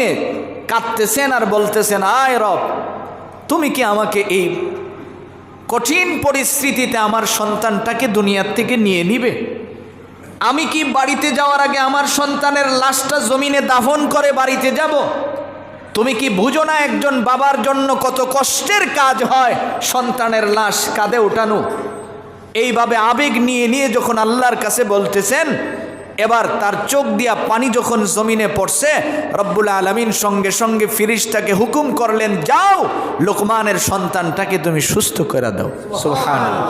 জমিনে কাঁদতেছেন আর বলতেছেন, আয় রব, তুমি কি আমাকে এই কঠিন পরিস্থিতিতে আমার সন্তানটাকে দুনিয়ার থেকে নিয়ে নিবে? আমি কি বাড়িতে যাওয়ার আগে আমার সন্তানের লাশটা জমিনে দাফন করে বাড়িতে যাব? তুমি কি বুঝো না একজন বাবার জন্য কত কষ্টের কাজ হয় সন্তানের লাশ কাঁধে ওঠানো? এইভাবে আবেগ নিয়ে নিয়ে যখন আল্লাহর কাছে বলতেছেন, এবার তার চোখ দিয়া পানি যখন জমিনে পড়ছে, রব্বুল আলামিন সঙ্গে সঙ্গে ফিরিস্তাকে হুকুম করলেন, যাও লোকমানের সন্তানটাকে তুমি সুস্থ করে দাও। সুবহানাল্লাহ।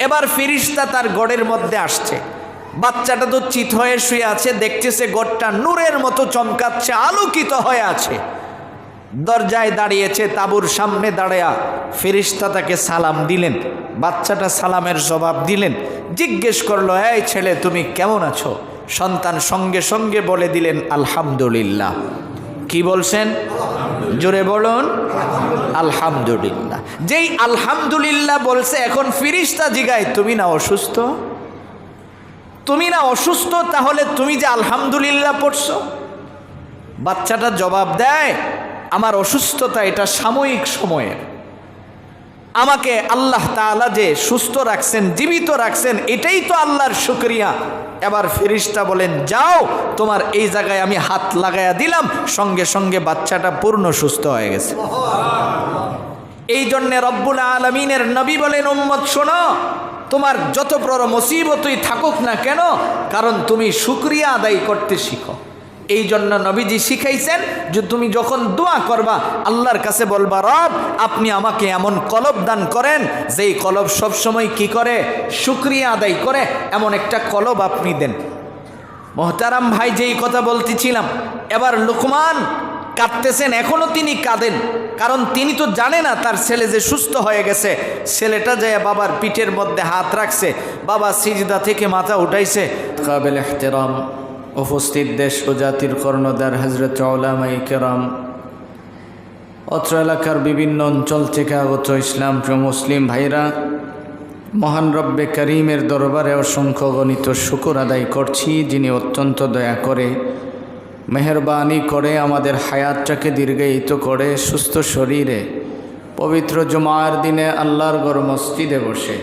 এবার ফিরিস্তা তার গড়ের মধ্যে আসছে, বাচ্চাটা তো চিত হয়ে শুয়ে আছে, দেখতেছে গড়টা নূরের মতো চমকাচ্ছে, আলোকিত হয়ে আছে। দরজায় দাঁড়িয়েছে, তাঁবুর সামনে দাঁড়ায়া ফেরেশতা তাকে সালাম দিলেন। বাচ্চাটা সালামের জবাব দিলেন, জিজ্ঞেস করলো, এই ছেলে তুমি কেমন আছো? সন্তান সঙ্গে সঙ্গে বলে দিলেন, আলহামদুলিল্লাহ। কি বলছেন? জোরে বলুন, আলহামদুলিল্লাহ। যেই আলহামদুলিল্লাহ বলছে, এখন ফেরেশতা জিগায়, তুমি না অসুস্থ? তুমি না অসুস্থ, তাহলে তুমি যে আলহামদুলিল্লাহ পড়ছো? বাচ্চাটা জবাব দেয়, আমার অসুস্থতা এটা সাময়িক সময়ের, আমাকে আল্লাহ তাআলা যে সুস্থ রাখছেন, জীবিত রাখছেন, এটাই তো আল্লাহর শুকরিয়া। এবার ফেরেশতা বলেন, যাও, তোমার এই জায়গায় আমি হাত লাগায়া দিলাম, সঙ্গে সঙ্গে বাচ্চাটা পূর্ণ সুস্থ হয়ে গেছে। এই জন্যে রব্বুল আলামিনের নবী বলেন, উম্মত শোনো, তোমার যত বড় মুসিবতই থাকুক না কেন, কারণ তুমি শুকরিয়া আদায় করতে শিখো। এই জন্য নবীজি শিখাইছেন যে তুমি যখন দোয়া করবা, আল্লাহর কাছে বলবা, রব আপনি আমাকে এমন কলব দান করেন যেই কলব সবসময় কি করে? শুকরিয়া আদায় করে, এমন একটা কলব আপনি দেন। মোহতারাম ভাই, যেই কথা বলতেছিলাম, এবার লোকমান কাঁদতেছেন, এখনও তিনি কাঁদেন, কারণ তিনি তো জানে না তার ছেলে যে সুস্থ হয়ে গেছে। ছেলেটা যায় বাবার পিঠের মধ্যে হাত রাখছে, বাবা সিজদা থেকে মাথা উঠাইছে। কাবিল ইহতিরাম উপস্থিত দেশ ও জাতির কর্ণধার হযরত উলামায়ে কেরাম, অত্র এলাকার বিভিন্ন অঞ্চল থেকে আগত ইসলাম প্রিয় মুসলিম ভাইরা, মহান রব্বে করিমের দরবারে অসংখ্য গণিত শুকর আদায় করছি, যিনি অত্যন্ত দয়া করে, মেহেরবানি করে আমাদের হায়াতটাকে দীর্ঘায়িত করে সুস্থ শরীরে পবিত্র জুমার দিনে আল্লাহর ঘর মসজিদে বসে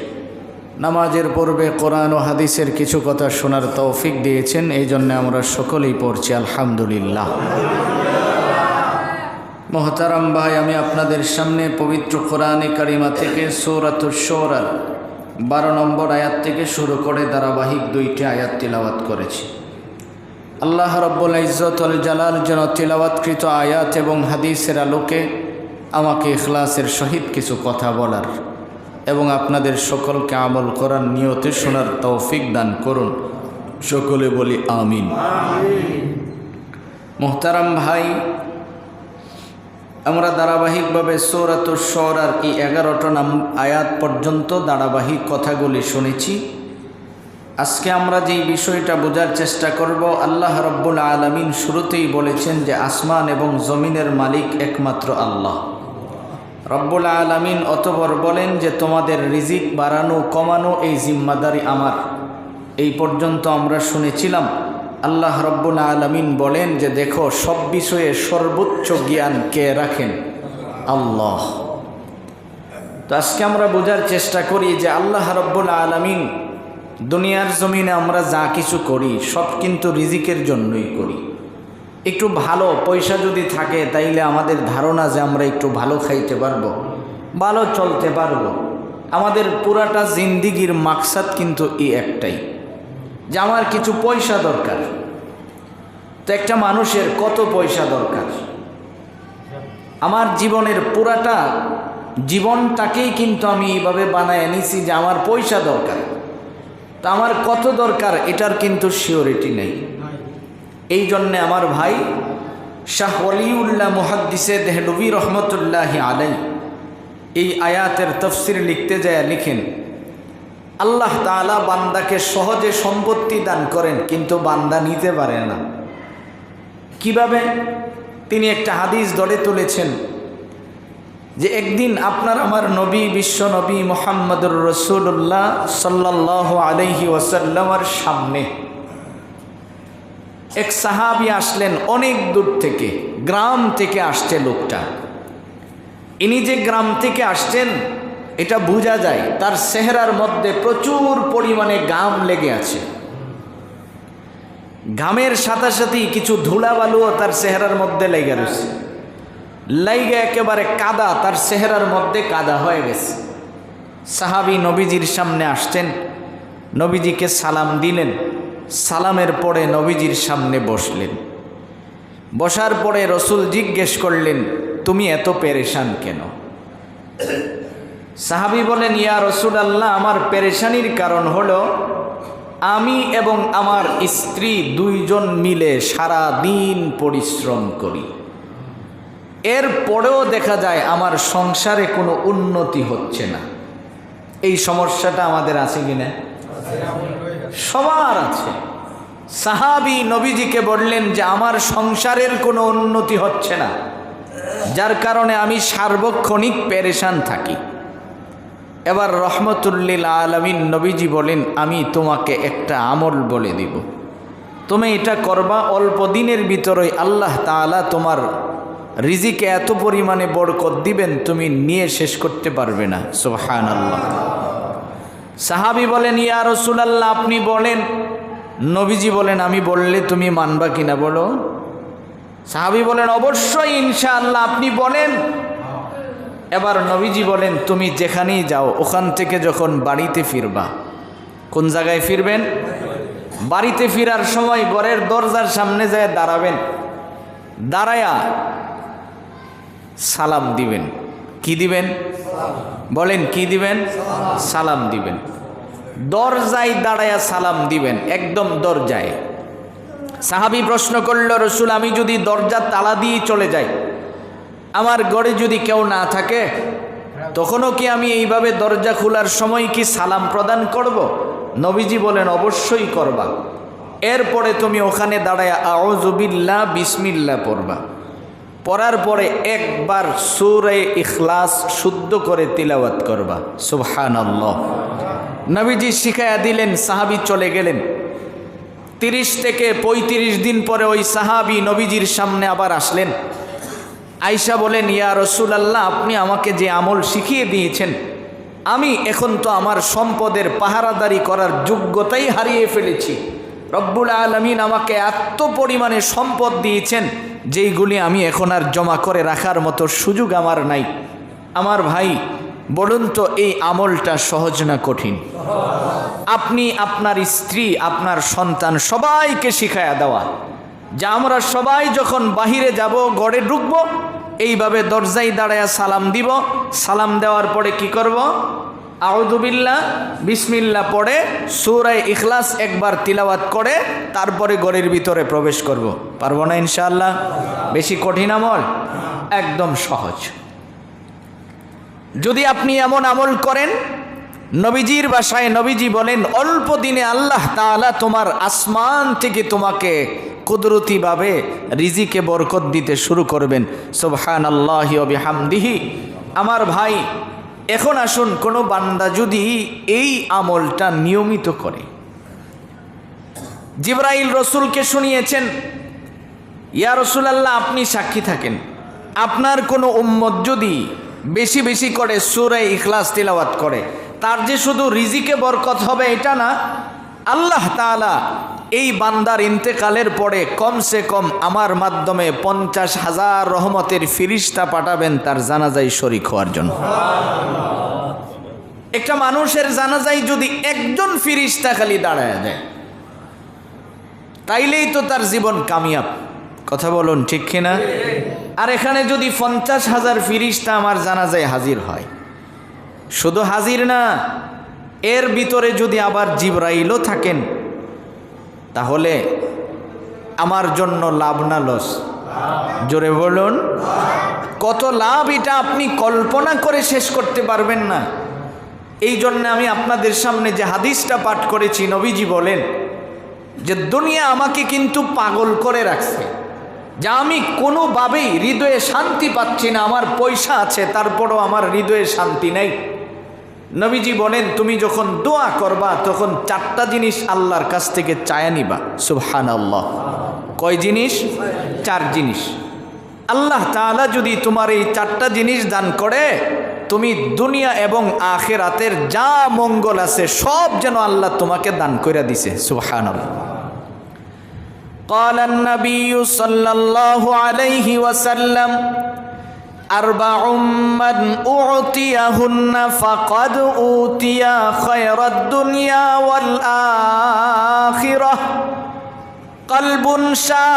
নামাজের পূর্বে কোরআন ও হাদিসের কিছু কথা শোনার তৌফিক দিয়েছেন। এই জন্য আমরা সকলেই পড়ছি আলহামদুলিল্লাহ। মোহতারাম ভাই, আমি আপনাদের সামনে পবিত্র কোরআনে কারিমা থেকে সূরাতুশ শূরার 12 নম্বর আয়াত থেকে শুরু করে ধারাবাহিক 2টি আয়াত তিলাওয়াত করেছি। আল্লাহ রব্বুল ইজ্জত ওয়াল জালাল যেন তিলাওয়াতকৃত আয়াত এবং হাদিসের আলোকে আমাকে ইখলাসের সহিত কিছু কথা বলার এবং আপনাদের সকলকে আমল করার নিয়তে শোনার তৌফিক দান করুন। সকলে বলি আমিন। মোহতারাম ভাই, আমরা ধারাবাহিকভাবে সূরাতুশ শূরার এই 11টা আয়াত পর্যন্ত ধারাবাহিক কথাগুলি শুনেছি। আজকে আমরা যেই বিষয়টা বোঝার চেষ্টা করব, আল্লাহ রব্বুল আলামিন শুরুতেই বলেছেন যে আসমান এবং জমিনের মালিক একমাত্র আল্লাহ। রব্বুল আলামিন অতঃপর বলেন যে তোমাদের রিজিক বাড়ানো কমানো এই জিম্মাদারি আমার। এই পর্যন্ত আমরা শুনেছিলাম আল্লাহ রব্বুল আলামিন বলেন যে দেখো, সব বিষয়ে সর্বোচ্চ জ্ঞান কে রাখেন? আল্লাহ। তো আজকে আমরা বোঝার চেষ্টা করি যে আল্লাহ রব্বুল আলামিন দুনিয়ার জমিনে আমরা যা কিছু করি সব কিন্তু রিজিকের জন্যই করি। একটু ভালো পয়সা যদি থাকে তাইলে আমাদের ধারণা যে আমরা একটু ভালো খাইতে পারবো, ভালো চলতে পারবো। আমাদের পুরাটা জিন্দিগির মাকসাদ কিন্তু এই একটাই যে আমার কিছু পয়সা দরকার। তো একটা মানুষের কত পয়সা দরকার? আমার জীবনের পুরাটা জীবনটাকেই কিন্তু আমি এইভাবে বানায় নিছি যে আমার পয়সা দরকার। তা আমার কত দরকার এটার কিন্তু সিওরিটি নেই। এই জন্যে আমার ভাই শাহ ওয়ালিউল্লাহ মুহাদ্দিসে দেহলভী রহমতুল্লাহি আলাই এই আয়াতের তফসির লিখতে যায় লিখেন, আল্লাহ তাআলা বান্দাকে সহজে সম্পত্তি দান করেন, কিন্তু বান্দা নিতে পারে না। কিভাবে? তিনি একটা হাদিস ধরে তুলেছেন যে একদিন আপনার আমার নবী, বিশ্ব নবী মুহাম্মদুর রাসূলুল্লাহ সাল্লাল্লাহু আলাইহি ওয়াসাল্লামের সামনে এক সাহাবী আসলেন অনেক দূর থেকে, গ্রাম থেকে আসছে লোকটা। ইনি যে গ্রাম থেকে আসছেন এটা বোঝা যায়, তার চেহারার মধ্যে প্রচুর পরিমাণে ঘাম লেগে আছে। ঘামের সাথে সাথেই কিছু ধুলাবালুও তার চেহারার মধ্যে লেগে রয়েছে, লাইগা একেবারে কাদা, তার চেহারার মধ্যে কাদা হয়ে গেছে। সাহাবী নবীজির সামনে আসছেন, নবীজিকে সালাম দিলেন। সালামের পরে নবীজির সামনে বসলেন। বসার পরে রসুল জিজ্ঞেস করলেন, তুমি এত পেরেশান কেন? সাহাবী বলেন, ইয়া রাসূলুল্লাহ, আমার পেরেশানির কারণ হলো আমি এবং আমার স্ত্রী দুইজন মিলে সারা দিন পরিশ্রম করি, এর পরেও দেখা যায় আমার সংসারে কোনো উন্নতি হচ্ছে না। এই সমস্যাটা আমাদের আছে কিনা? সবার আছে। সাহাবী নবীজিকে বললেন যে আমার সংসারের কোনো উন্নতি হচ্ছে না, যার কারণে আমি সার্বক্ষণিক পেরেশান থাকি। এবার রহমতুল্লিল আলামিন নবীজি বলেন, আমি তোমাকে একটা আমল বলে দিব, তুমি এটা করবা, অল্প দিনের ভিতরেই আল্লাহ তাআলা তোমার রিজিকে এত পরিমাণে বরকত দিবেন তুমি নিয়ে শেষ করতে পারবে না। সুবহানাল্লাহ। সাহাবী বলেন, ইয়া রাসূলুল্লাহ, আপনি বলেন। নবীজি বলেন, আমি বললে তুমি মানবা কিনা বলো? সাহাবী বলেন, অবশ্যই ইনশাআল্লাহ, আপনি বলেন। এবার নবীজি বলেন, তুমি যেখানেই যাও ওখান থেকে যখন বাড়িতে ফিরবা, কোন জায়গায় ফিরবেন? বাড়িতে ফিরার সময় ঘরের দরজার সামনে যায় দাঁড়াবেন, দাঁড়ায়া সালাম দিবেন। কি দিবেন? বলেন, কি দিবেন? সালাম দিবেন। দরজায় দাঁড়ায়া সালাম দিবেন, একদম দরজায়। সাহাবী প্রশ্ন করল, রসুল, আমি যদি দরজা তালা দিয়ে চলে যাই, আমার ঘরে যদি কেউ না থাকে, তখনও কি আমি এইভাবে দরজা খোলার সময় কি সালাম প্রদান করব? নবীজি বলেন, অবশ্যই করবা। এরপরে তুমি ওখানে দাঁড়ায় আউযু বিল্লাহ বিসমিল্লাহ পড়বা। পড়ার পরে একবার সূরা ইখলাস শুদ্ধ করে তিলাওয়াত করবা। সুবহানাল্লাহ। নবীজি শিখায়া দিলেন, সাহাবী চলে গেলেন। 30 থেকে 35 দিন পরে ওই সাহাবী নবীজির সামনে আবার আসলেন। আয়েশা বলেন, ইয়া রাসূলুল্লাহ, আপনি আমাকে যে আমল শিখিয়ে দিয়েছেন, আমি এখন তো আমার সম্পদের পাহারাদারি করার যোগ্যতাই হারিয়ে ফেলেছি। রব্বুল আলামিন আমাকে এত পরিমাণে সম্পদ দিয়েছেন যেইগুলি আমি এখন আর জমা করে রাখার মতো সুযোগ আমার নাই। আমার ভাই বলুন তো, এই আমলটা সহজ না কঠিন? আপনি, আপনার স্ত্রী, আপনার সন্তান সবাইকে শিখায়া দেওয়া যে আমরা সবাই যখন বাহিরে যাব, ঘরে ঢুকবো, এইভাবে দরজায় দাঁড়ায়া সালাম দিব। সালাম দেওয়ার পরে কি করব? আউযু বিল্লাহ বিসমিল্লাহ পড়ে সূরা ইখলাস একবার তিলাওয়াত করে তারপরে ঘরের ভিতরে প্রবেশ করব। পারবো না ইনশাআল্লাহ? বেশি কঠিন আমল? একদম সহজ। যদি আপনি এমন আমল করেন, নবীজির ভাষায় নবীজি বলেন, অল্প দিনে আল্লাহ তাআলা তোমার আসমান থেকে তোমাকে কুদরতিভাবে রিজিকে বরকত দিতে শুরু করবেন। সুবহানাল্লাহি ওয়া বিহামদিহি। আমার ভাই, এখন আসুন, কোনো বান্দা যদি এই আমলটা নিয়মিত করে, জিবরাইল রসুলকে শুনিয়েছেন, ইয়া রাসূলুল্লাহ, আপনি সাক্ষী থাকেন, আপনার কোনো উম্মত যদি বেশি বেশি করে সূরা ইখলাস তিলাওয়াত করে, তার যে শুধু রিজিকে বরকত হবে এটা না, আল্লাহ তাআলা এই বান্দার ইন্তেকালের পরে কমসে কম আমার মাধ্যমে 50,000 রহমতের ফিরিস্তা পাঠাবেন তার জানাজায় শরীক হওয়ার জন্য। একটা মানুষের জানাজায় যদি একজন ফিরিস্তা খালি দাঁড়ায় যায়, তাইলেই তো তার জীবন কামিয়াব। কথা বলুন, ঠিক কিনা? আর এখানে যদি 50,000 ফিরিস্তা আমার জানাজায় হাজির হয়, শুধু হাজির না, এর ভিতরে যদি আবার জিবরাইলও থাকেন, তাহলে আমার জন্য লাভ না লস? জোরে বলুন, কত লাভ এটা আপনি কল্পনা করে শেষ করতে পারবেন না। এই জন্য আমি আপনাদের সামনে যে হাদিসটা পাঠ করেছি, নবীজি বলেন যে দুনিয়া আমাকে কিন্তু পাগল করে রাখছে, যা আমি কোনোভাবেই হৃদয়ে শান্তি পাচ্ছি না। আমার পয়সা আছে, তারপরও আমার হৃদয়ে শান্তি নেই। নবীজি বলেন, তুমি যখন দোয়া করবা তখন 4টা জিনিস আল্লাহর কাছ থেকে চায়া নিবা। সুবহানাল্লাহ। কয় জিনিস? 4 জিনিস। আল্লাহ তাআলা যদি তোমার এই 4টা জিনিস দান করে, তুমি দুনিয়া এবং আখিরাতের যা মঙ্গল আছে সব যেন আল্লাহ তোমাকে দান করে দিছে। সুবহানাল্লাহ। قال النبي صلى الله عليه وسلم أربع من أعطيهن فقد أوتي خير الدنيا والآخرة قلب شاكر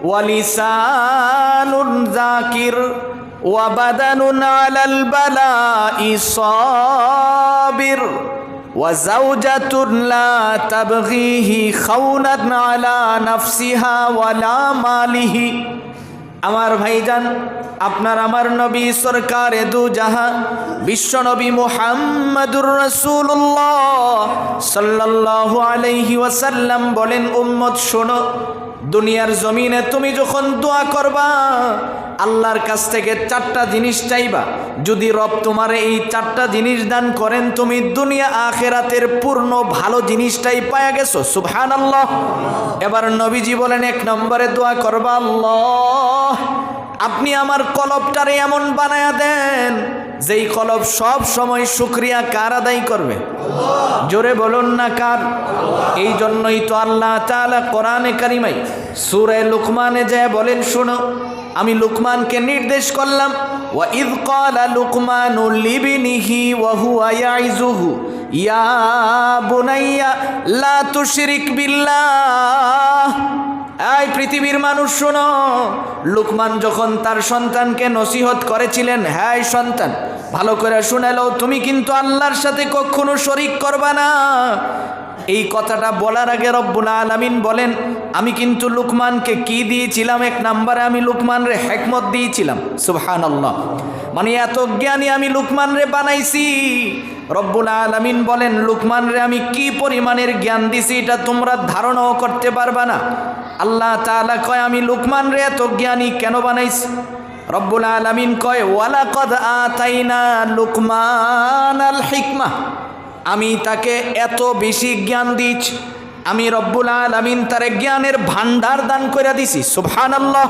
ولسان ذاكر وبدن على البلاء صابر وزوجة لا تبغيه خونا على نفسها ولا ماله। আমার ভাইজান, আপনার আমার নবী সরকারে দু জাহান বিশ্ব নবী মুহাম্মাদুর রাসূলুল্লাহ সাল্লাল্লাহু আলাইহি ওয়াসাল্লাম বলেন, উম্মত শোনো, দুনিয়ার জমিনে তুমি যখন দোয়া করবা, আল্লাহর কাছ থেকে 4টা জিনিস চাইবা, যদি রব তোমার এই 4টা জিনিস দান করেন, তুমি দুনিয়া আখিরাতের পূর্ণ ভালো জিনিসটাই পায়া গেছো। সুবহানাল্লাহ। এবার নবীজি বলেন, 1 নম্বরে দোয়া করবা, আল্লাহ আপনি আমার কলবটারে এমন বানায়া দেন যেই কলব সব সময় শুকরিয়া কার আদায় করবে? জোরে বলুন না কার? এই জন্যই তো আল্লাহ তাআলা কোরআনে কারিমায় সূরা লুকমানে যায় বলেন, শোনো, আমি লুকমানকে নির্দেশ করলাম, ওয়া ইয ক্বালা লুকমানু লিবনিহি ওয়া হুয়া ইয়াইযুহু ইয়া বুনাইয়া লা তুশরিক বিল্লাহ। এই পৃথিবীর মানুষ শোনো, লুকমান যখন তার সন্তানকে নসিহত করেছিলেন, হ্যাঁ সন্তান ভালো করে শুনে লও, তুমি কিন্তু আল্লাহর সাথে কখনো শরীক করবা না। এই কথাটা বলার আগে রব্বুল আলামিন বলেন, আমি কিন্তু লুকমানকে কি দিয়েছিলাম? 1 নম্বরে আমি লুকমানরে হিকমত দিয়েছিলাম। সুবহানাল্লাহ। মানে এত জ্ঞানী আমি লুকমানরে বানাইছি। রব্বুল আলামিন বলেন, লুকমানরে আমি কি পরিমাণের জ্ঞান দিছি এটা তোমরা ধারণাও করতে পারবা না। আল্লাহ তাআলা কয়, আমি লুকমানরে এত জ্ঞানী কেন বানাইছি? রব্বুল আলামিন কয়, ওয়ালাকাদ আতাইনা লুকমানাল হিকমাহ, আমি তাকে এত বেশি জ্ঞান দিয়েছি, আমি রব্বুল আলামিন তারে জ্ঞানের ভান্ডার দান করে দিছি। সুবহানাল্লাহ।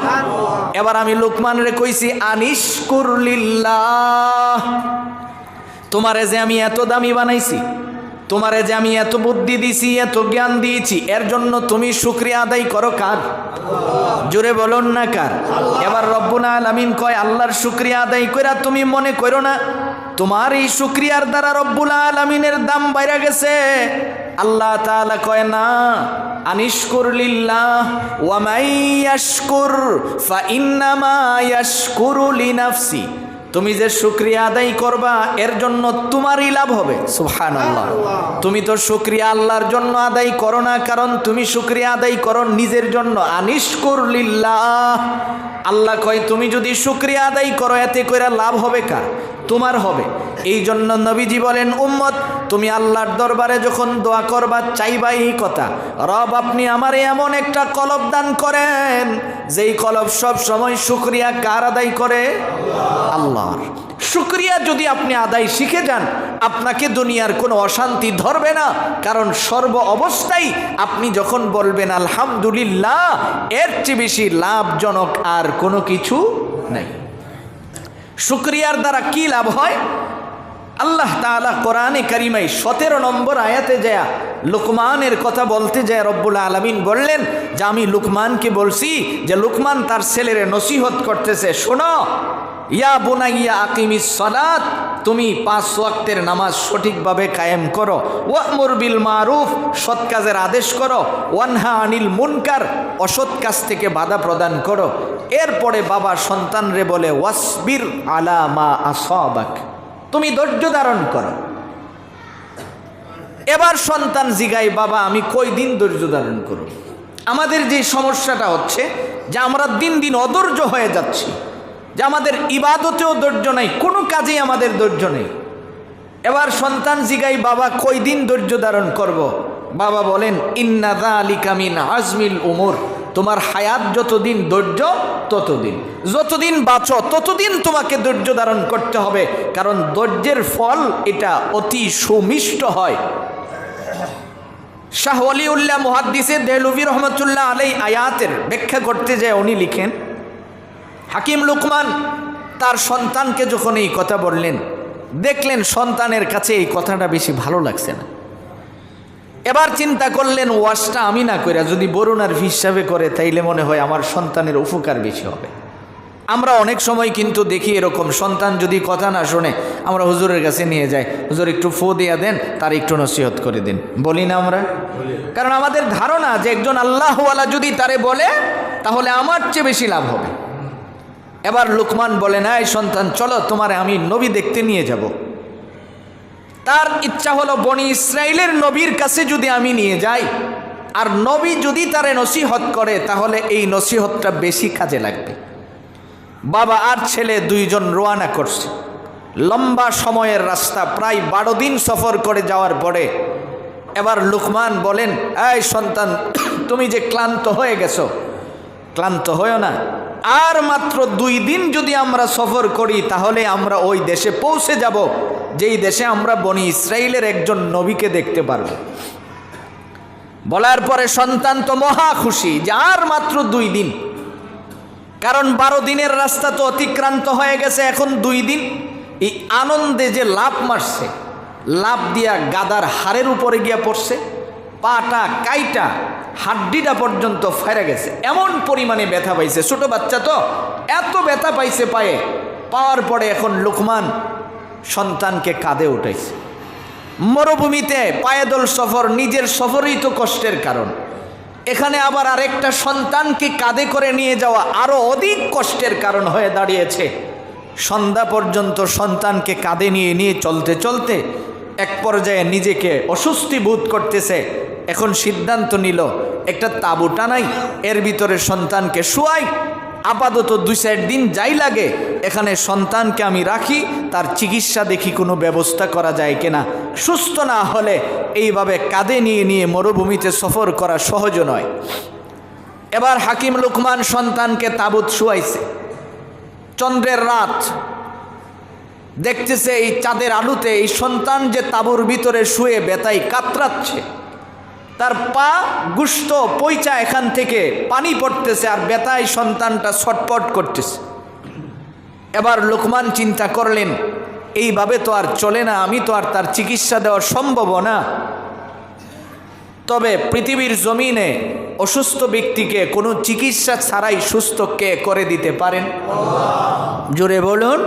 এবার আমি লুকমানরে কইছি, আনিশকুর লিল্লাহ, তোমারে যে আমি এত দামি বানাইছি, তোমারে যে আমি এত বুদ্ধি দিছি, এত জ্ঞান দিয়েছি, এর জন্য তুমি শুকরিয়া আদায় করো কার? জোরে বলুন না কার? এবার রব্বুল আলামিন কয়, আল্লাহর শুকরিয়া আদায় কইরা তুমি মনে করো না তোমার এই শুকরিয়ার দ্বারা রব্বুল আলামিনের দাম বাইরে গেছে। আল্লাহ তাআলা কয়, না, আনিশকুর লিল্লাহ ওয়া মান ইয়াশকুর ফা ইন্নামা ইয়াশকুরু লিনাফসি, তুমি যে শুকরিয়া আদায় করবা এর জন্য তোমারই লাভ হবে। সুবহানাল্লাহ। তুমি তো শুকরিয়া আল্লাহর জন্য আদায় করো না, কারণ তুমি শুকরিয়া আদায় করো নিজের জন্য। আনিশকুর লিল্লাহ, আল্লাহ কয় তুমি যদি শুকরিয়া আদায় করো এতে কইরা লাভ হবে কার? তোমার হবে। এই জন্য নবীজি বলেন, উম্মত তুমি আল্লাহর দরবারে যখন দোয়া করবা চাইবা এই কথা, রব আপনি আমারে এমন একটা কলব দান করেন যেই কলব সব সময় শুকরিয়া কার আদায় করে? আল্লাহর। শুকরিয়া যদি আপনি আদায় শিখে যান, আপনাকে দুনিয়ার কোনো অশান্তি ধরবে না, কারণ সর্ব অবস্থায় আপনি যখন বলবেন আলহামদুলিল্লাহ, এর চেয়ে বেশি লাভজনক আর কোনো কিছু নাই। শুকরিয়ার দ্বারা কি লাভ হয়? আল্লাহ তাআলা কোরআনে কারিমায় 17 নম্বর আয়াতে যায় লুকমানের কথা বলতে যায় রব্বুল আলামিন বললেন যে আমি লুকমানকে বলছি যে লুকমান তার ছেলেরে নসিহত করতেছে, শোনো, ইয়া বুনাইয়া আকিমিস সালাত, তুমি 5 ওয়াক্তের নামাজ সঠিকভাবে কায়েম করো, ওয়ামুর বিল মারুফ, সৎ কাজের আদেশ করো, ওয়ানহা আনিল মুনকার, অসৎ কাজ থেকে বাধা প্রদান করো। এরপরে বাবা সন্তানরে বলে, ওয়াসবির আলা মা আসাবাক, তুমি ধৈর্য ধারণ করো। এবার সন্তান জিগায়, বাবা আমি কয়দিন ধৈর্য ধারণ করব? আমাদের যে সমস্যাটা হচ্ছে যে আমরা দিন দিন অধৈর্য হয়ে যাচ্ছি, যে আমাদের ইবাদতেও ধৈর্য নাই, কোনো কাজেই আমাদের ধৈর্য নেই। এবার সন্তান জিগাই, বাবা কয়দিন ধৈর্য ধারণ করব? বাবা বলেন, ইন্না যালিকা মিন আজমিল উমুর, তোমার হায়াত যতদিন ধৈর্য ততদিন, যতদিন বাঁচো ততদিন তোমাকে ধৈর্য ধারণ করতে হবে, কারণ ধৈর্যের ফল এটা অতি সুমিষ্ট হয়। শাহ ওয়ালিউল্লাহ মুহাদ্দিসে দেহলভী রহমতুল্লাহ আলাই আয়াতের ব্যাখ্যা করতে যায় উনি লিখেন, হাকিম লুকমান তার সন্তানকে যখন এই কথা বললেন, দেখলেন সন্তানের কাছে এই কথাটা বেশি ভালো লাগছে না। এবার চিন্তা করলেন, ওয়াজটা আমি না কইরা যদি বরুণার হিসাবে করে তাইলে মনে হয় আমার সন্তানের উপকার বেশি হবে। আমরা অনেক সময় কিন্তু দেখি এরকম, সন্তান যদি কথা না শোনে আমরা হুজুরের কাছে নিয়ে যাই, হুজুর একটু ফু দিয়া দেন, তার একটু নসিহত করে দিন, বলি না আমরা? কারণ আমাদের ধারণা যে একজন আল্লাহওয়ালা যদি তারে বলে তাহলে আমার চেয়ে বেশি লাভ হবে। এবার লুকমান বলে, না এই সন্তান চলো তোমারে আমি নবী দেখতে নিয়ে যাব। তার ইচ্ছা হলো বনি ইসরাইলের নবীর কাছে যদি আমি নিয়ে যাই, আর নবী যদি তারে নসিহত করে তাহলে এই নসিহতটা বেশি কাজে লাগবে। বাবা আর ছেলে দুইজন রওনা করছে। লম্বা সময়ের রাস্তা, প্রায় 12 দিন সফর করে যাওয়ার পরে এবার লুকমান বলেন, এই সন্তান তুমি যে ক্লান্ত হয়ে গেছো, ক্লান্ত হয়েও না, আর মাত্র 2 দিন যদি আমরা সফর করি তাহলে আমরা ওই দেশে পৌঁছে যাব যেই দেশে আমরা বনি ইসরাইলের একজন নবীকে দেখতে পারব। বলার পরে সন্তান তো মহা খুশি যে আর মাত্র 2 দিন, কারণ 12 দিনের রাস্তা তো অতিক্রান্ত হয়ে গেছে, এখন 2 দিন। এই আনন্দে যে লাফ মারছে, লাফ দিয়া গাদার হাড়ের উপরে গিয়া পড়ছে, পাটা কাইটা হাড্ডিটা পর্যন্ত ফেরে গেছে, এমন পরিমাণে ব্যথা পাইছে। ছোট বাচ্চা তো এত ব্যথা পাইছে পায়ে, পাওয়ার পরে এখন লুকমান সন্তানকে কাঁধে উঠাইছে। মরুভূমিতে পায়েদল সফর, নিজের সফরই তো কষ্টের কারণ, এখানে আবার আরেকটা সন্তানকে কাঁধে করে নিয়ে যাওয়া আরো অধিক কষ্টের কারণ হয়ে দাঁড়িয়েছে। সন্ধ্যা পর্যন্ত সন্তানকে কাঁধে নিয়ে নিয়ে চলতে চলতে এক পর্যায়ে নিজেকে অস্বস্তি বোধ করতেছে। এখন সিদ্ধান্ত নিল একটা তাঁবু টানাই, এর ভিতরে সন্তানকে শুয়াই, আপাতত 2-4 দিন যাই লাগে এখানে সন্তানকে আমি রাখি, তার চিকিৎসা দেখি কোনো ব্যবস্থা করা যায় কিনা। সুস্থ না হলে এইভাবে কাঁধে নিয়ে নিয়ে মরুভূমিতে সফর করা সহজ নয়। এবার হাকিম লুকমান সন্তানকে তাঁবুত শুয়াইছে। চন্দ্রের রাত, দেখতেছে এই চাঁদের আলোতে এই সন্তান যে তাঁবুর ভিতরে শুয়ে ব্যথায় কাতরাচ্ছে, তার পা গুস্ত পয়চা এখান থেকে পানি পড়তেছে আর ব্যথায় সন্তানটা ছটপট করতেছে। এবার লুকমান চিন্তা করলেন, এইভাবে তো আর চলে না, আমি তো আর তার চিকিৎসা দেওয়া সম্ভব না। তবে পৃথিবীর জমিনে অসুস্থ ব্যক্তিকে কোনো চিকিৎসা ছাড়াই সুস্থ কে করে দিতে পারেন? জোরে বলুন।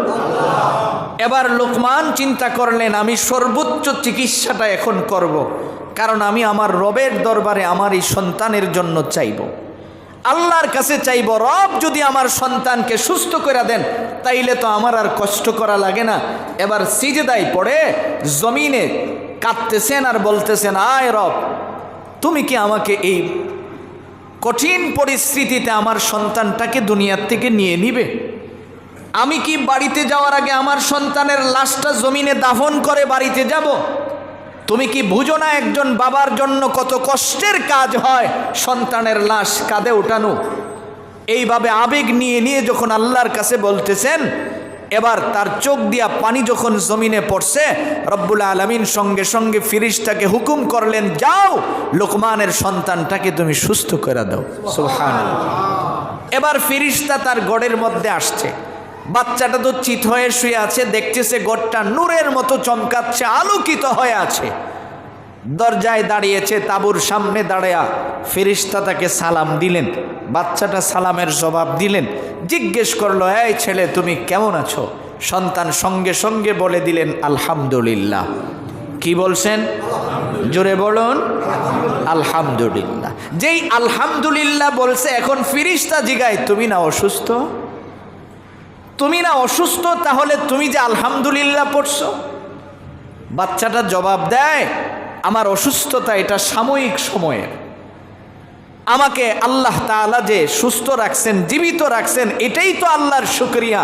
এবার লুকমান চিন্তা করলেন, আমি সর্বোচ্চ চিকিৎসাটা এখন করব, কারণ আমি আমার রবের দরবারে আমার এই সন্তানের জন্য চাইব, আল্লাহর কাছে চাইব, রব যদি আমার সন্তানকে সুস্থ করে দেন তাইলে তো আমার আর কষ্ট করা লাগে না। এবার সিজদায় পড়ে জমিনে কাঁদতেছেন আর বলতেছেন, আয় রব তুমি কি আমাকে এই কঠিন পরিস্থিতিতে আমার সন্তানটাকে দুনিয়ার থেকে নিয়ে নিবে? আমি কি বাড়িতে যাওয়ার আগে আমার সন্তানের লাশটা জমিনে দাফন করে বাড়িতে যাব? তুমি কি বুঝো না একজন বাবার জন্য কত কষ্টের কাজ হয় সন্তানের লাশ কাঁধে উঠানো? এইভাবে আবেগ নিয়ে নিয়ে যখন আল্লাহর কাছে বলতেছেন, এবার তার চোখ দিয়া পানি যখন জমিনে পড়ছে, রব্বুল আলামিন সঙ্গে সঙ্গে ফিরিস্তাকে হুকুম করলেন, যাও লুকমানের সন্তানটাকে তুমি সুস্থ করে দাও। সুবহানাল্লাহ। এবার ফিরিস্তা তার গড়ের মধ্যে আসছে, বাচ্চাটা তো চিত হয়ে শুয়ে আছে, দেখতেছে গড়টা নূরের মতো চমকাচ্ছে, আলোকিত হয়ে আছে। দরজায় দাঁড়িয়েছে, তাঁবুর সামনে দাঁড়ায়া ফেরেশতা তাকে সালাম দিলেন। বাচ্চাটা সালামের জবাব দিলেন, জিজ্ঞেস করলো, এই ছেলে তুমি কেমন আছো? সন্তান সঙ্গে সঙ্গে বলে দিলেন, আলহামদুলিল্লাহ। কি বলছেন? জোরে বলুন, আলহামদুলিল্লাহ। যেই আলহামদুলিল্লাহ বলছে, এখন ফেরেশতা জিগায়, তুমি না অসুস্থ? তুমি না অসুস্থ, তাহলে তুমি যে আলহামদুলিল্লাহ পড়ছো? বাচ্চাটা জবাব দেয়, আমার অসুস্থতা এটা সাময়িক সময়ের, আমাকে আল্লাহ তাআলা যে সুস্থ রাখছেন, জীবিত রাখছেন, এটাই তো আল্লাহর শুকরিয়া।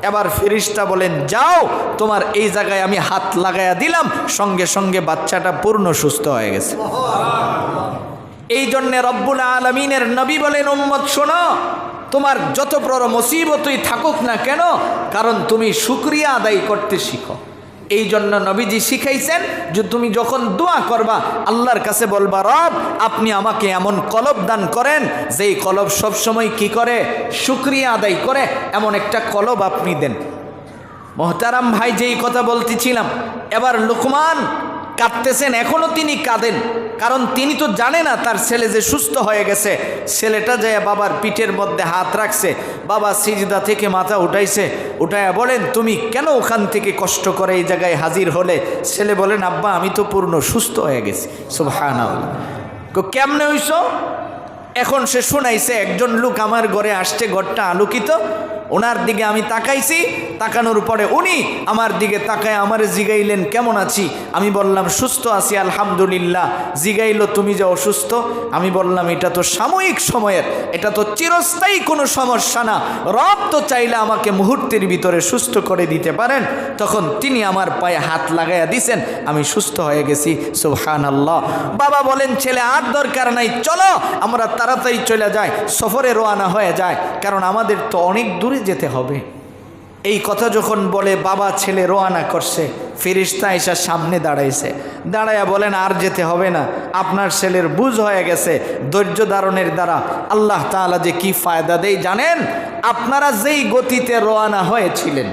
এবার ফেরেশতা বলেন, যাও তোমার এই জায়গায় আমি হাত লাগায়া দিলাম, সঙ্গে সঙ্গে বাচ্চাটা পূর্ণ সুস্থ হয়ে গেছে। এই জন্যে রব্বুল আলামিনের নবী বলেন, উম্মত শোনো, তোমার যত বড় মুসিবতই থাকুক না কেন, কারণ তুমি শুকরিয়া আদায় করতে শিখো। এই জন্য নবীজি শিখাইছেন যে তুমি যখন দোয়া করবা আল্লাহর কাছে বলবা, রব আপনি আমাকে এমন কলব দান করেন যেই কলব সবসময় কি করে, শুকরিয়া আদায় করে, এমন একটা কলব আপনি দেন। মোহতারাম ভাই, যেই কথা বলতেছিলাম, এবার লুকমান কাঁদতেছেন, এখনো তিনি কাঁদেন, কারণ তিনি তো জানে না তার ছেলে যে সুস্থ হয়ে গেছে। ছেলেটা যায় বাবার পিঠের মধ্যে হাত রাখছে, বাবা সিজদা থেকে মাথা উঠাইছে, উঠাইয়া বলেন তুমি কেন ওখান থেকে কষ্ট করে এই জায়গায় হাজির হলে? ছেলে বলেন, আব্বা আমি তো পূর্ণ সুস্থ হয়ে গেছি। সুবহানাল্লাহ। কেমনে হইছ? এখন সে শোনাইছে, একজন লোক আমার ঘরে আসছে, ঘরটা আলোকিত, ওনার দিকে আমি তাকাইছি, তাকানোর পরে উনি আমার দিকে তাকায় আমার জিগাইলেন কেমন আছি? আমি বললাম সুস্থ আছি আলহামদুলিল্লাহ। জিগাইল তুমি যে অসুস্থ? আমি বললাম এটা তো সাময়িক সময়ের, এটা তো চিরস্থায়ী কোনো সমস্যা না, রব তো চাইলে আমাকে মুহূর্তের ভিতরে সুস্থ করে দিতে পারেন। তখন তিনি আমার পায়ে হাত লাগাইয়া দিছেন, আমি সুস্থ হয়ে গেছি। সুবহানাল্লাহ। বাবা বলেন ছেলে আর দরকার নাই, চলো আমরা তাড়াতাড়ি চলে যাই, সফরে রওনা হয়ে যায়, কারণ আমাদের তো অনেক দূরে যেতে হবে। এই কথা যখন বলে বাবা ছেলে রওনা করছে, ফেরেশতা এসে সামনে দাঁড়াইছে, দাঁড়াইয়া বলেন আর যেতে হবে না, আপনার ছেলের বুঝ হয়ে গেছে। ধৈর্য ধারণের দ্বারা আল্লাহ তাআলা যে কি ফায়দা দেয় জানেন? আপনারা যেই গতিতে রওনা হয়েছিলেন,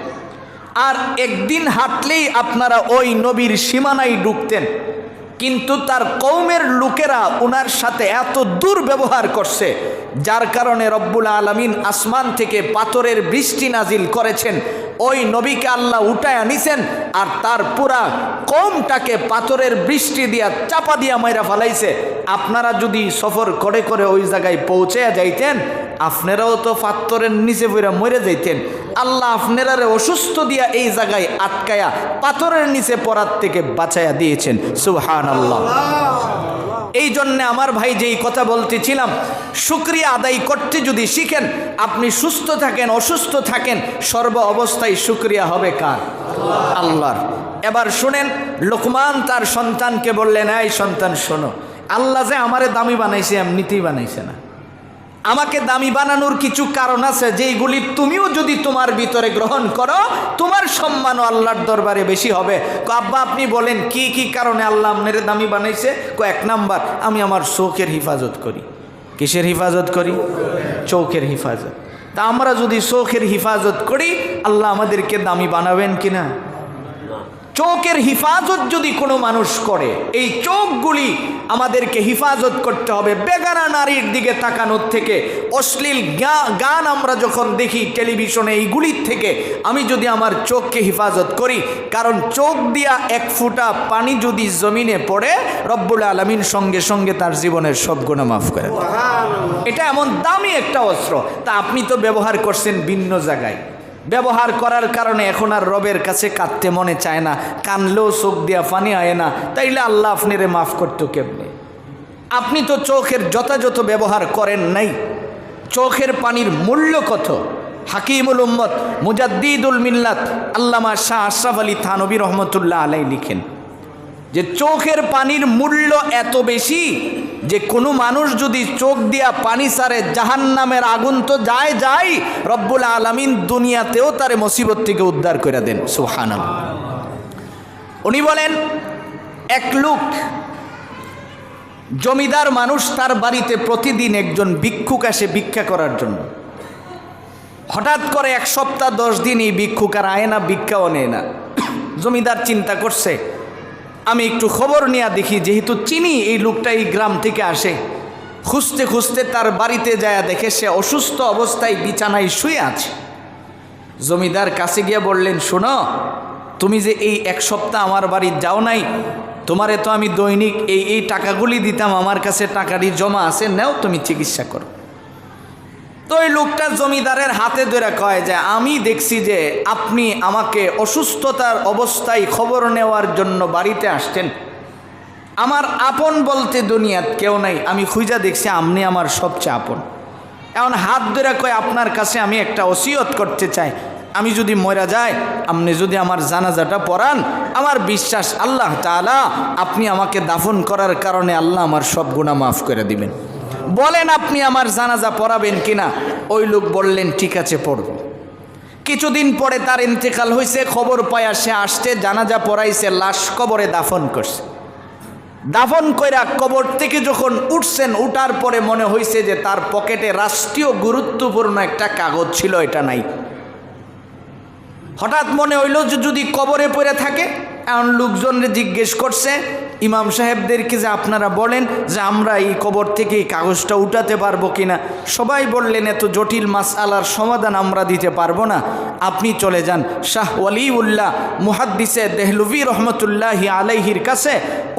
আর একদিন হাঁটলেই আপনারা ওই নবীর সীমানায় ঢুকতেন, কিন্তু তার কওমের লোকেরা ওনার সাথে এত দুর্ব্যবহার করছে, যার কারণে রব্বুল আলামিন আসমান থেকে পাথরের বৃষ্টি নাজিল করেছেন। ওই নবীকে আল্লাহ উঠায়া নিছেন, আর তার পুরা কওমটাকে পাথরের বৃষ্টি দিয়া চাপা দিয়া মাইরা ফেলাইছে। আপনারা যদি সফর করে করে ওই জায়গায় পৌঁছে যাইতেন, আপনারাও তো পাথরের নিচে পড়ে মরে যাইতেন। আল্লাহ আপনারারে অসুস্থ দিয়া এই জায়গায় আটকায়া পাথরের নিচে পড়ার থেকে বাঁচাইয়া দিয়েছেন। সুবহানাল্লাহ। এই জন্যে আমার ভাই যেই কথা বলতেছিলাম, শুকরিয়া আদায় করতে যদি শিখেন, আপনি সুস্থ থাকেন অসুস্থ থাকেন, সর্ব অবস্থায় শুকরিয়া হবে কার? আল্লাহর। এবার শুনেন, লোকমান তার সন্তানকে বললেন, এই সন্তান শোনো, আল্লাহ যে আমারে দামি বানাইছে এমনিতেই বানাইছে না, আমাকে দামি বানানোর কিছু কারণ আছে, যেইগুলি তুমিও যদি তোমার ভিতরে গ্রহণ করো, তোমার সম্মানও আল্লাহর দরবারে বেশি হবে। আব্বা আপনি বলেন কি কি কারণে আল্লাহ আপনার দামি বানাইছে? এক নাম্বার, আমি আমার চোখের হিফাজত করি। কিসের হিফাজত করি? চোখের হিফাজত। তা আমরা যদি চোখের হিফাজত করি, আল্লাহ আমাদেরকে দামি বানাবেন কিনা? চোখের হিফাজত যদি কোনো মানুষ করে, এই চোখগুলি আমাদেরকে হিফাজত করতে হবে বেগানা নারীর দিকে তাকানোর থেকে, অশ্লীল গান আমরা যখন দেখি টেলিভিশনে, এইগুলির থেকে আমি যদি আমার চোখকে হিফাজত করি, কারণ চোখ দিয়া এক ফোঁটা পানি যদি জমিনে পড়ে, রব্বুল আলামিন সঙ্গে সঙ্গে তার জীবনের সব গুনাহ মাফ করে দেন। এটা এমন দামি একটা অস্ত্র, তা আপনি তো ব্যবহার করছেন ভিন্ন জায়গায়। ব্যবহার করার কারণে এখন আর রবের কাছে কাঁদতে মনে চায় না, কানলেও চোখ দিয়া পানি আয় না, তাইলে আল্লাহ আপনারে মাফ করতো কেমনে? আপনি তো চোখের যথাযথ ব্যবহার করেন নাই। চোখের পানির মূল্য কত? হাকিমুল উম্মত মুজাদ্দিদুল মিল্লাত আল্লামা শাহ আশরাফ আলী থানভী রহমতুল্লাহ আলাই লিখেন যে চোখের পানির মূল্য এত বেশি যে কোনো মানুষ যদি চোখ দিয়া পানি ছাড়ে, জাহান্নামের আগুন তো যায়, রব্বুল আলামিন দুনিয়াতেও তারে মুসিবত থেকে উদ্ধার করে দেন। সুবহানাল্লাহ। উনি বলেন, এক লোক জমিদার মানুষ, তার বাড়িতে প্রতিদিন একজন ভিক্ষুক আসে ভিক্ষা করার জন্য। হঠাৎ করে এক সপ্তাহ 10 দিন এই ভিক্ষুক আর আয় না, ভিক্ষাও নেয় না। জমিদার চিন্তা করছে, আমি একটু খবর নিয়ে দেখি, যেহেতু চিনি এই লোকটা এই গ্রাম থেকে আসে। খুঁজতে খুঁজতে তার বাড়িতে যায়, দেখে সে অসুস্থ অবস্থায় বিছানায় শুয়ে আছে। জমিদার কাছে গিয়ে বললেন, শোনো, তুমি যে এই এক সপ্তাহ আমার বাড়ি যাও নাই, তোমারে তো আমি দৈনিক এই টাকাগুলি দিতাম, আমার কাছে টাকাটি জমা আছে, নাও তুমি চিকিৎসা করো। তো ওই লোকটা জমিদারের হাতে ধরে কয় যে, আমি দেখছি যে আপনি আমাকে অসুস্থতার অবস্থায় খবর নেওয়ার জন্য বাড়িতে আসছেন, আমার আপন বলতে দুনিয়াত কেউ নাই, আমি খুঁজা দেখছি আপনি আমার সবচেয়ে আপন। এখন হাত ধরে কয়, আপনার কাছে আমি একটা ওসিয়ত করতে চাই, আমি যদি মরা যাই, আপনি যদি আমার জানাজাটা পড়ান, আমার বিশ্বাস আল্লাহ তাআলা আপনি আমাকে দাফন করার কারণে আল্লাহ আমার সব গুনাহ মাফ করে দিবেন। বলেন আপনি আমার জানাজা পড়াবেন কিনা? ওই লোক বললেন, ঠিক আছে পড়ব। কিছুদিন পরে তার ইন্তেকাল হয়েছে, খবর পায়া সে আসছে, জানাজা পড়াইছে, লাশ কবরে দাফন করছে। দাফন কইরা কবর থেকে যখন উঠছেন, উঠার পরে মনে হয়েছে যে তার পকেটে রাষ্ট্রীয় গুরুত্বপূর্ণ একটা কাগজ ছিল, এটা নাই। হঠাৎ মনে হইল যে যদি কবরে পড়ে থাকে, এমন লোকজনরে জিজ্ঞেস করছে ইমাম সাহেবদেরকে যে আপনারা বলেন যে আমরা এই কবর থেকে এই কাগজটা উঠাতে পারবো কিনা। সবাই বললেন এত জটিল মাসআলার সমাধান আমরা দিতে পারবো না, আপনি চলে যান শাহ ওয়ালিউল্লাহ মুহাদ্দিসে দেহলভী রহমতুল্লাহি আলাইহির কাছে,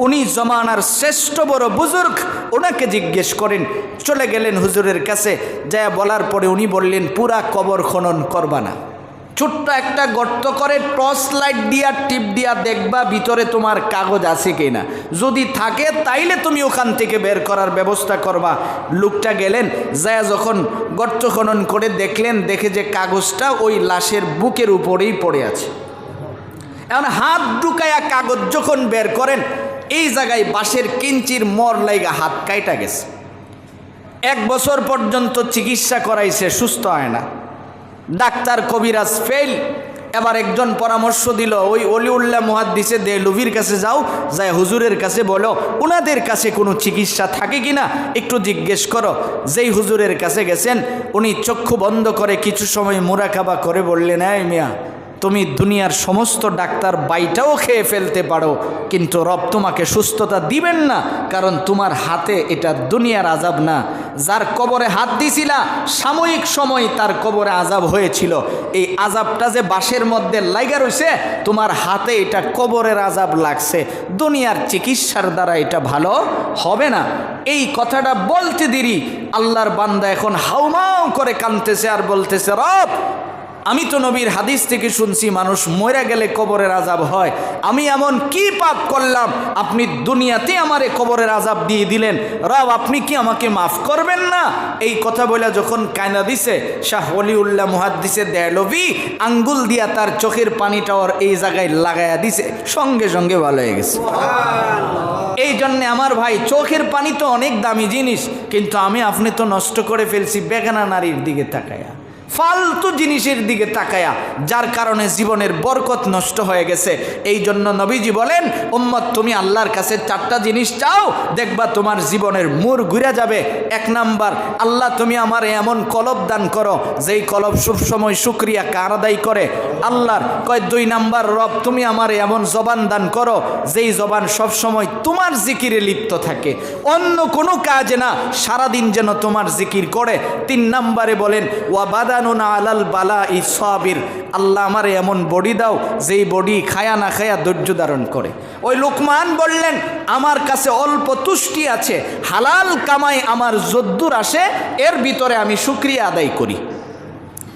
উনি জমানার শ্রেষ্ঠ বড় বুজুর্গ, ওনাকে জিজ্ঞেস করেন। চলে গেলেন হুজুরের কাছে, যা বলার পরে উনি বললেন পুরা কবর খনন করবা না, ছোট্ট একটা গর্ত করে টর্চ লাইট দিয়া টিপ দিয়া দেখবা ভিতরে তোমার কাগজ আছে কিনা, যদি থাকে তাইলে তুমি ওখান থেকে বের করার ব্যবস্থা করবা। লোকটা গেলেন, যায় যখন গর্ত খনন করে দেখলেন, দেখে যে কাগজটা ওই লাশের বুকের উপরেই পড়ে আছে। এখন হাত ঢুকায়া কাগজ যখন বের করেন, এই জায়গায় বাঁশের কিঞ্চির মর লাইগা হাত কাইটা গেছে। 1 বছর পর্যন্ত চিকিৎসা করাইছে, সুস্থ হয় না। ডাক্তার কবিরাজ ফেল। এবার একজন পরামর্শ দিল, ওই ওলিউল্লাহ মুহাদ্দিসে দেহলভীর কাছে যাও, যায় হুজুরের কাছে বলো ওনাদের কাছে কোনো চিকিৎসা থাকে কিনা একটু জিজ্ঞেস করো। যেই হুজুরের কাছে গেছেন, উনি চক্ষু বন্ধ করে কিছু সময় মুরাকাবা করে বললেন, এই মিয়া, তুমি দুনিয়ার সমস্ত ডাক্তার বাইটাও খেয়ে ফেলতে পারো, কিন্তু রব তোমাকে সুস্থতা দিবেন না, কারণ তোমার হাতে এটা দুনিয়ার আযাব না। যার কবরে হাত দিছিলা, সাময়িক সময় তার কবরে আযাব হয়েছিল, এই আযাবটা যে বাঁশের মধ্যে লাগা রয়েছে, তোমার হাতে এটা কবরের আযাব লাগছে, দুনিয়ার চিকিৎসার দ্বারা এটা ভালো হবে না। এই কথাটা বলতে দেরি আল্লাহর বান্দা এখন হাউমাউ করে কাঁদতেছে আর বলতেছে, রব আমি তো নবীর হাদিস থেকে শুনছি মানুষ মরে গেলে কবরের আযাব হয়, আমি এমন কি পাপ করলাম আপনি দুনিয়াতে আমারে কবরের আযাব দিয়ে দিলেন, রব আপনি কি আমাকে মাফ করবেন না? এই কথা বলে যখন কায়না দিছে, শাহ ওলিউল্লাহ মুহাদ্দিসে দেহলভী আঙ্গুল দিয়া তার চোখের পানিটা ওর এই জায়গায় লাগায়া দিছে, সঙ্গে সঙ্গে ভালো হয়ে গেছে। এই জন্যে আমার ভাই, চোখের পানি তো অনেক দামি জিনিস, কিন্তু আমি আপনি তো নষ্ট করে ফেলছি বেগানা নারীর দিকে তাকায়া, ফালতু জিনিসের দিকে তাকায়া, যার কারণে জীবনের বরকত নষ্ট হয়ে গেছে। এই জন্য নবীজি বলেন, উম্মত তুমি আল্লাহর কাছে 4টা জিনিস চাও, দেখবা তোমার জীবনের মোড় ঘুরে যাবে। 1 নাম্বার, আল্লাহ তুমি আমার এমন কলব দান করো যেই কলব সব সময় শুকরিয়া কার আদায় করে আল্লাহর। 2 নাম্বার, রব তুমি আমার এমন জবান দান করো যেই জবান সব সময় তোমার জিকিরে লিপ্ত থাকে, অন্য কোনো কাজ না, সারাদিন যেন তোমার জিকির করে। 3 নাম্বারে বলেন, ওয়া বাদা আলাল বালা ইসাবির, আল্লাহ আমার এমন বডি দাও যেই বডি খায়া না খায়া ধৈর্য ধারণ করে। ওই লোকমান বললেন, আমার কাছে অল্প তুষ্টি আছে, হালাল কামাই আমার যদ্দুর আসে এর ভিতরে আমি শুকরিয়া আদায় করি।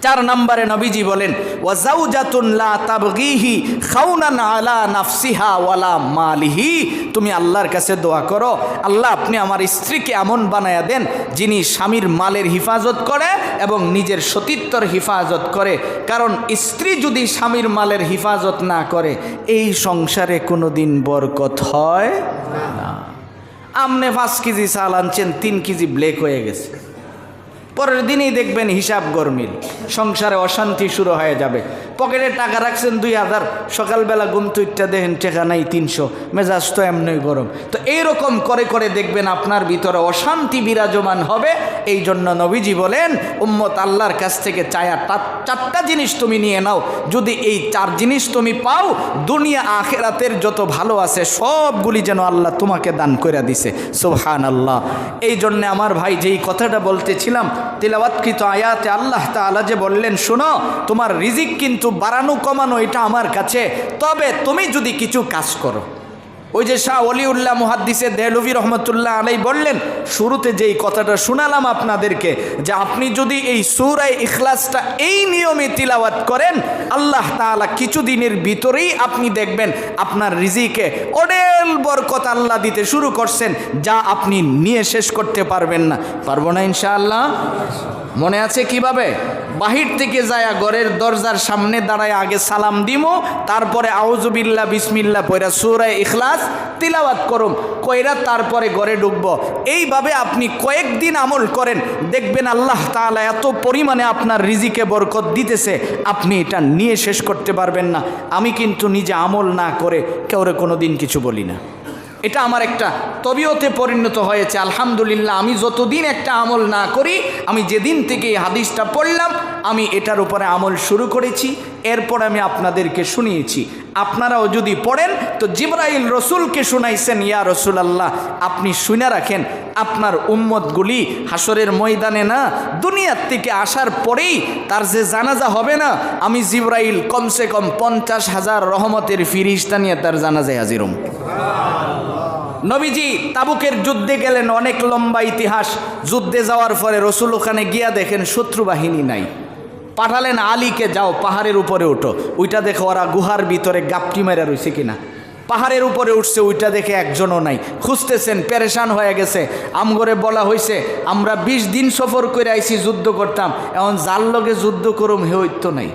4 নম্বরে নবীজি বলেন, ওয়া যাওজাতুন লা তাবগিহি খাউনান আলা নাফসিহা ওয়ালা মালিহি, তুমি আল্লাহর কাছে দোয়া করো, আল্লাহ আপনি আমার স্ত্রীকে এমন বানায়া দেন যিনি স্বামীর মালের হিফাজত করে এবং নিজের সতীত্বর হিফাজত করে, কারণ স্ত্রী যদি স্বামীর মালের হিফাজত না করে এই সংসারে কোনোদিন বরকত হয় না। আমনে 5 কেজি চাল আনছেন, 3 কেজি ব্লেক হয়ে গেছে, পরের দিনই দেখবেন হিসাব গরমিল, সংসারে অশান্তি শুরু হয়ে যাবে। পকেটে টাকা রাখছেন 2000, সকালবেলা ঘুম তুইটা দেখেন টাকা নাই 300, মেজাজ তো এমনি গরম। তো এইরকম করে করে দেখবেন আপনার ভিতরে অশান্তি বিরাজমান হবে। এই জন্য নবীজি বলেন, উম্মত আল্লাহর কাছ থেকে চায়া 4টা জিনিস তুমি নিয়ে নাও, যদি এই 4 জিনিস তুমি পাও, দুনিয়া আখিরাতের যত ভালো আছে সবগুলি যেন আল্লাহ তোমাকে দান করে দিছে। সুবহানাল্লাহ। এই জন্য আমার ভাই যেই কথাটা বলতেছিলাম, তিলাওয়াতকৃত আয়াতে আল্লাহ তাআলা যে বললেন, শোনো তোমার রিজিক কিন্তু বাড়ানো কমানো এটা আমার কাছে, তবে তুমি যদি কিছু কাজ করো। ওই যে শাহ ওলিউল্লাহ মুহাদ্দিসে দেহলভী রহমতুল্লাহ আলাই বললেন, শুরুতে যেই কথাটা শোনালাম আপনাদেরকে, যে আপনি যদি এই সূরা ইখলাসটা এই নিয়মে তিলাওয়াত করেন, আল্লাহ তাআলা কিছুদিনের ভিতরেই আপনি দেখবেন আপনার রিজিকে অডেল বরকত আল্লাহ দিতে শুরু করছেন, যা আপনি নিয়ে শেষ করতে পারবেন না। পারবো না ইনশাআল্লাহ? মনে আছে কিভাবে? বাহির থেকে যায় ঘরের দরজার সামনে দাঁড়ায় আগে সালাম দিমো, তারপরে আউযুবিল্লাহ বিসমিল্লাহ পড়া সূরা ইখলাস তিলাওয়াত করুম, কইরা তারপরে ঘরে ঢুকবো। এইভাবে আপনি কয়েকদিন আমল করেন, দেখবেন আল্লাহ তাআলা এত পরিমাণে আপনার রিজিকে বরকত দিতেছে, আপনি এটা নিয়ে শেষ করতে পারবেন না। আমি কিন্তু নিজে আমল না করে কাউরে কোনো দিন কিছু বলি না, এটা আমার একটা তবিয়তে পরিণত হয়েছে। আলহামদুলিল্লাহ, আমি যতদিন একটা আমল না করি, আমি যেদিন থেকে এই হাদিসটা পড়লাম আমি এটার উপরে আমল শুরু করেছি, এরপর আমি আপনাদেরকে শুনিয়েছি। আপনারাও যদি পড়েন তো জিবরাইল রসুলকে শুনাইছেন, ইয়া রাসূলুল্লাহ আপনি শুনে রাখেন, আপনার উম্মতগুলি হাসরের ময়দানে না দুনিয়ার থেকে আসার পরেই তার যে জানাজা হবে না, আমি জিবরাইল কমসে কম 50,000 রহমতের ফিরিস্তা নিয়ে তার জানাজায় হাজির হম। নবীজি তাবুকের যুদ্ধে গেলেন, অনেক লম্বা ইতিহাস। যুদ্ধে যাওয়ার পরে রসুল ওখানে গিয়া দেখেন শত্রু বাহিনী নাই, পাঠালেন আলীকে, যাও পাহাড়ের উপরে উঠো। ওইটা দেখে ওরা গুহার ভিতরে গাপটি মেরা রয়েছে কিনা, পাহাড়ের উপরে উঠছে, ওইটা দেখে একজনও নাই। খুঁজতেছেন, পেরেশান হয়ে গেছে। আমগরে বলা হয়েছে আমরা 20 দিন সফর করে আইছি, যুদ্ধ করতাম, এখন যার লগে যুদ্ধ করুম হে ঐত্য নাই।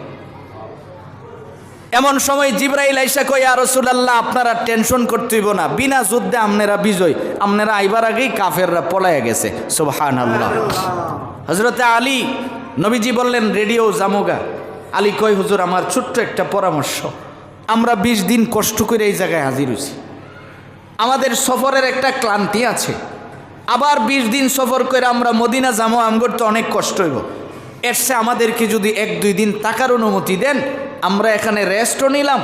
এমন সময় জিবরাইল আইসা কয়, ইয়া রাসূলুল্লাহ আপনারা টেনশন করতে হইব না, বিনা যুদ্ধে আপনারা বিজয়, আপনারা আইবার আগেই কাফেররা পলাইয়া গেছে। সুবহানাল্লাহ। হযরতে আলী, নবীজি বললেন রেডিও জামোগা। আলী কয়, হুজুর আমার ছোট্ট একটা পরামর্শ, আমরা 20 দিন কষ্ট করে এই জায়গায় হাজির হইছি, আমাদের সফরের একটা ক্লান্তি আছে, আবার 20 দিন সফর করে আমরা মদিনা যাবো, আমগর তো অনেক কষ্ট হইব, এসে আমাদেরকে যদি 1-2 দিন থাকার অনুমতি দেন, আমরা এখানে রেস্টও নিলাম,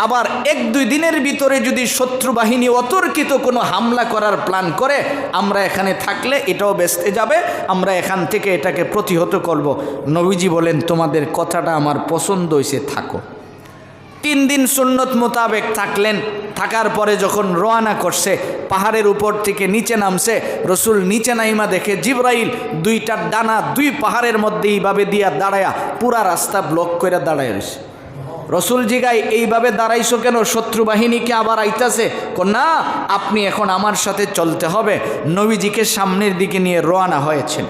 আবার 1-2 দিনের ভিতরে যদি শত্রু বাহিনী অতর্কিত কোনো হামলা করার প্ল্যান করে, আমরা এখানে থাকলে এটাও বেঁচতে যাবে, আমরা এখান থেকে এটাকে প্রতিহত করব। নবীজি বলেন, তোমাদের কথাটা আমার পছন্দ হয়েছে, থাকো। 3 দিন সুন্নত মোতাবেক থাকলেন। থাকার পরে যখন রওনা করছে, পাহাড়ের উপর থেকে নিচে নামছে, রসুল নিচে নাইমা দেখে জিবরাইল 2টা ডানা 2 পাহাড়ের মধ্যে এইভাবে দিয়া দাঁড়ায়া পুরা রাস্তা ব্লক করে দাঁড়ায় রয়েছে। রসুল জিগায়, এইভাবে দাঁড়াইছো কেন, শত্রু বাহিনীকে আবার আইতাছে? না, আপনি এখন আমার সাথে চলতে হবে। নবীজিকে সামনের দিকে নিয়ে রওনা হয়েছেন।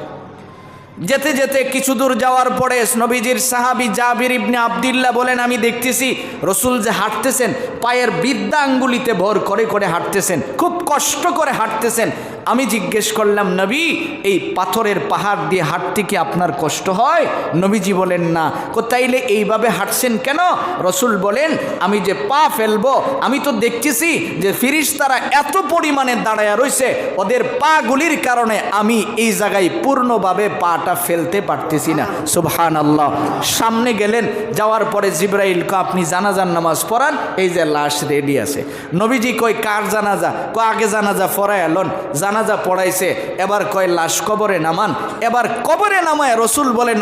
যেতে যেতে কিছু দূর যাওয়ার পরে নবীজির সাহাবী জাবির ইবনে আব্দুল্লাহ বলেন, আমি দেখতেছি রসুল যে হাঁটতেছেন, পায়ের বৃদ্ধা আঙ্গুলিতে ভর করে করে হাঁটতেছেন, খুব কষ্ট করে হাঁটতেছেন। আমি জিজ্ঞেস করলাম, নবী এই পাথরের পাহাড় দিয়ে হাঁটতে কি আপনার কষ্ট হয়? নবীজি বলেন না। তাইলে এইভাবে হাঁটছেন কেন? রসুল বলেন, আমি যে পা ফেলবো, আমি তো দেখতেছি যে ফিরিস্তারা এত পরিমাণে দাঁড়ায়া রয়েছে, ওদের পাগুলির কারণে আমি এই জায়গায় পূর্ণভাবে পাটা ফেলতে পারতেছি না। সুবহানাল্লাহ। সামনে গেলেন, যাওয়ার পরে জিবরাইল কয়, আপনি জানাজার নামাজ পড়ান, এই যে লাশ রেডি আছে। নবীজি কয়, কার জানাজা? কয়, আগে জানাজা পড়ায় এলন। জানাজা পড়াইছে, এবার কয় লাশ কবরে নামান। এবার কবরে নামায় রসুল বলেন,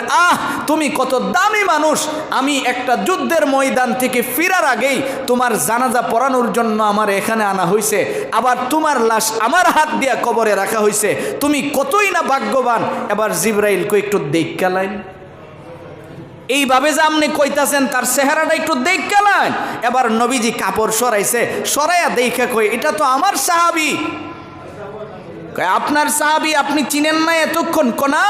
তুমি কত দামি মানুষ, আমি একটা যুদ্ধের ময়দান থেকে ফিরার আগেই তোমার জানাজা পড়ানোর জন্য আমার এখানে আনা হয়েছে, আবার তোমার লাশ আমার হাত দিয়া কবরে রাখা হয়েছে, তুমি কতই না ভাগ্যবান। এবার জিবরাইল কই, একটু দেখালেন, এইভাবে যে আপনি কইতাছেন তার চেহারাটা একটু দেখালেন। এবার নবীজি কাপড় সরাইছে, সরাইয়া দেখা কই, এটা তো আমার সাহাবী। আপনার সাহাবী আপনি চিনেন না এতক্ষণ? কোনা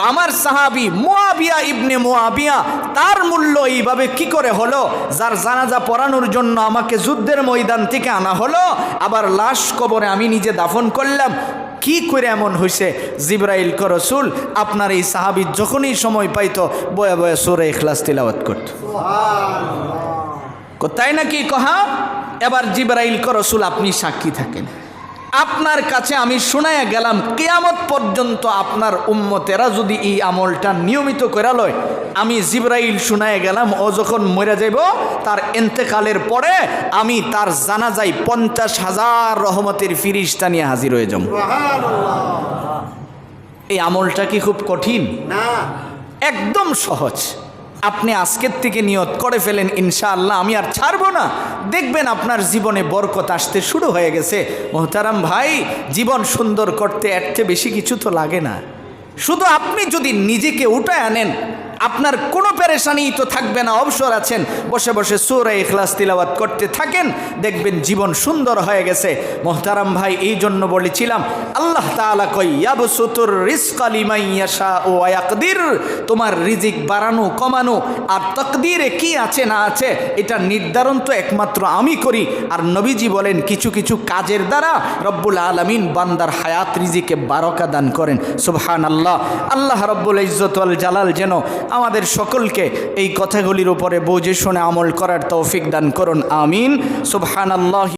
আমার সাহাবী মুআবিয়া ইবনে মুআবিয়া, তার মূল্য এইভাবে কি করে হলো? যার জানাজা পড়ানোর জন্য আমাকে যুদ্ধের ময়দান থেকে আনা হলো, আবার লাশ কবরে আমি নিজে দাফন করলাম। কি করে এমন হয়েছে? জিবরাইল কো রসুল, আপনার এই সাহাবী যখনই সময় পাইতো বয়ে বয়ে সূরা ইখলাস তিলাওয়াত করত। তাই নাকি? কহা। এবার জিবরাইল কো রসুল, আপনি সাক্ষী থাকেন, আপনার কাছে আমি শোনায়া গেলাম, কিয়ামত পর্যন্ত আপনার উম্মতেরা যদি এই আমলটা নিয়মিত করে লয়, আমি জিবরাইল শোনায়া গেলাম, ও যখন মরে যাইব তার ইন্তেকালের পরে আমি তার জানাজায় 50,000 রহমতের ফিরিস্তা নিয়ে হাজির হয়ে যাব। এই আমলটা কি খুব কঠিন? না, একদম সহজ। আপনি আজকের থেকে নিয়ত করে ফেলেন, ইনশাআল্লাহ আমি আর ছাড়বো না, দেখবেন আপনার জীবনে বরকত আসতে শুরু হয়ে গেছে। মোহতারাম ভাই, জীবন সুন্দর করতে এর চেয়ে বেশি কিছু তো লাগে না। শুধু আপনি যদি নিজেকে উঠায় আনেন, আপনার কোনো পেরেশানি তো থাকবে না, অবসর আছেন, বসে বসে সূরা ইখলাস তিলাওয়াত করতে থাকেন, দেখবেন জীবন সুন্দর হয়ে গেছে। মোহতারাম ভাই, এই জন্য বলেছিলাম আল্লাহ তাআলা কই ইয়াবসুতুর রিজকা লিমান ইয়াশাউ ওয়া ইয়াকদির, তোমার রিজিক বাড়ানো কমানো আর তাকদীরে কি আছে না আছে এটা নির্ধারণ তো একমাত্র আমি করি। আর নবীজি বলেন কিছু কিছু কাজের দ্বারা রব্বুল আলামিন বান্দার হায়াত রিজিকে বারাকা দান করেন। সুবহানাল্লাহ। আল্লাহ রব্বুল ইজ্জত ওয়াল জালাল যেন আমাদের সকলকে এই কথাগুলির উপরে বুঝে শুনে আমল করার তৌফিক দান করুন। আমিন। সুবহানাল্লাহ।